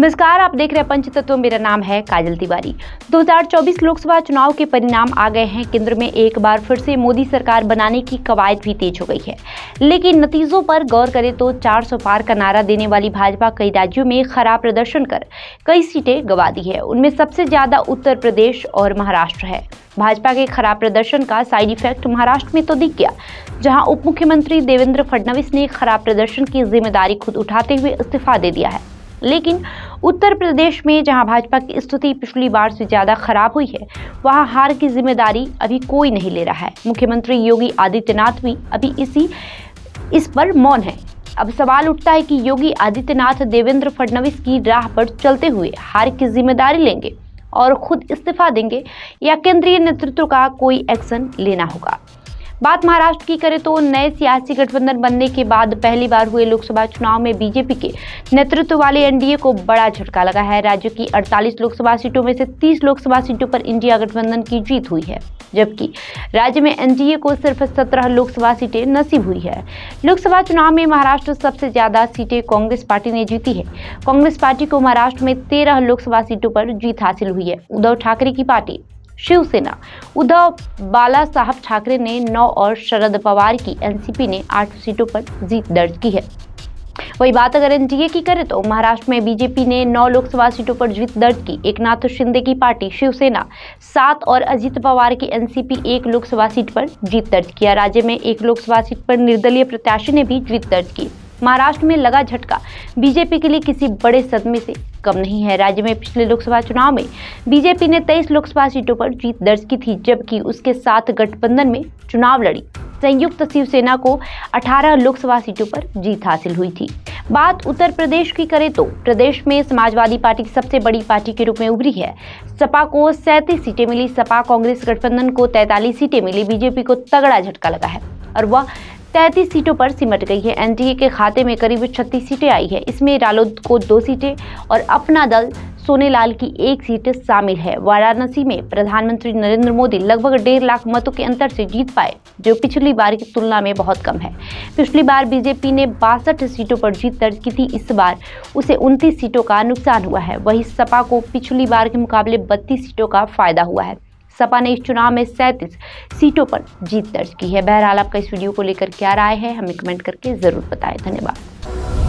नमस्कार, आप देख रहे हैं पंचतत्व। मेरा नाम है काजल तिवारी। 2024 लोकसभा चुनाव के परिणाम आ गए हैं। केंद्र में एक बार फिर से मोदी सरकार बनाने की कवायद भी तेज हो गई है, लेकिन नतीजों पर गौर करें तो 400 पार का नारा देने वाली भाजपा कई राज्यों में खराब प्रदर्शन कर कई सीटें गंवा दी है। उनमें सबसे ज्यादा उत्तर प्रदेश और महाराष्ट्र है। भाजपा के खराब प्रदर्शन का साइड इफेक्ट महाराष्ट्र में तो दिख गया, जहां उप मुख्यमंत्री देवेंद्र फडणवीस ने खराब प्रदर्शन की जिम्मेदारी खुद उठाते हुए इस्तीफा दे दिया है। लेकिन उत्तर प्रदेश में जहां भाजपा की स्थिति पिछली बार से ज्यादा खराब हुई है, वहां हार की जिम्मेदारी अभी कोई नहीं ले रहा है। मुख्यमंत्री योगी आदित्यनाथ भी अभी इस पर मौन है। अब सवाल उठता है कि योगी आदित्यनाथ देवेंद्र फडणवीस की राह पर चलते हुए हार की जिम्मेदारी लेंगे और खुद इस्तीफा देंगे, या केंद्रीय नेतृत्व का कोई एक्शन लेना होगा। बात महाराष्ट्र की करें तो नए सियासी गठबंधन बनने के बाद पहली बार हुए लोकसभा चुनाव में बीजेपी के नेतृत्व वाले एनडीए को बड़ा झटका लगा है। राज्य की 48 लोकसभा सीटों में से 30 लोकसभा सीटों पर इंडिया गठबंधन की जीत हुई है, जबकि राज्य में एनडीए को सिर्फ 17 लोकसभा सीटें नसीब हुई है। लोकसभा चुनाव में महाराष्ट्र सबसे ज्यादा सीटें कांग्रेस पार्टी ने जीती है। कांग्रेस पार्टी को महाराष्ट्र में 13 लोकसभा सीटों पर जीत हासिल हुई है। उद्धव ठाकरे की पार्टी शिवसेना उद्धव बाला साहब ठाकरे ने 9 और शरद पवार की एनसीपी ने 8 सीटों पर जीत दर्ज की है। वही बात अगर एनडीए की करें तो महाराष्ट्र में बीजेपी ने 9 लोकसभा सीटों पर जीत दर्ज की। एकनाथ शिंदे की पार्टी शिवसेना 7 और अजित पवार की एनसीपी 1 लोकसभा सीट पर जीत दर्ज किया। राज्य में 1 लोकसभा सीट पर निर्दलीय प्रत्याशी ने भी जीत दर्ज की। महाराष्ट्र में लगा झटका बीजेपी के लिए किसी बड़े सदमे से कम नहीं है। राज्य में पिछले लोकसभा चुनाव में बीजेपी ने 23 लोकसभा सीटों पर जीत दर्ज की थी, जबकि उसके साथ गठबंधन में चुनाव लड़ी संयुक्त शिवसेना को 18 लोकसभा सीटों पर जीत हासिल हुई थी। बात उत्तर प्रदेश की करें तो प्रदेश में समाजवादी पार्टी सबसे बड़ी पार्टी के रूप में उभरी है। सपा को 37 सीटें मिली। सपा कांग्रेस गठबंधन को 43 सीटें मिली। बीजेपी को तगड़ा झटका लगा है और वह 33 सीटों पर सिमट गई है। एनडीए के खाते में करीब 36 सीटें आई है। इसमें रालोद को 2 सीटें और अपना दल सोनेलाल की 1 सीट शामिल है। वाराणसी में प्रधानमंत्री नरेंद्र मोदी लगभग 1.5 लाख मतों के अंतर से जीत पाए, जो पिछली बार की तुलना में बहुत कम है। पिछली बार बीजेपी ने 62 सीटों पर जीत दर्ज की थी। इस बार उसे 29 सीटों का नुकसान हुआ है। वहीं सपा को पिछली बार के मुकाबले 32 सीटों का फायदा हुआ है। सपा ने इस चुनाव में 37 सीटों पर जीत दर्ज की है। बहरहाल आपका इस वीडियो को लेकर क्या राय है, हमें कमेंट करके जरूर बताएं। धन्यवाद।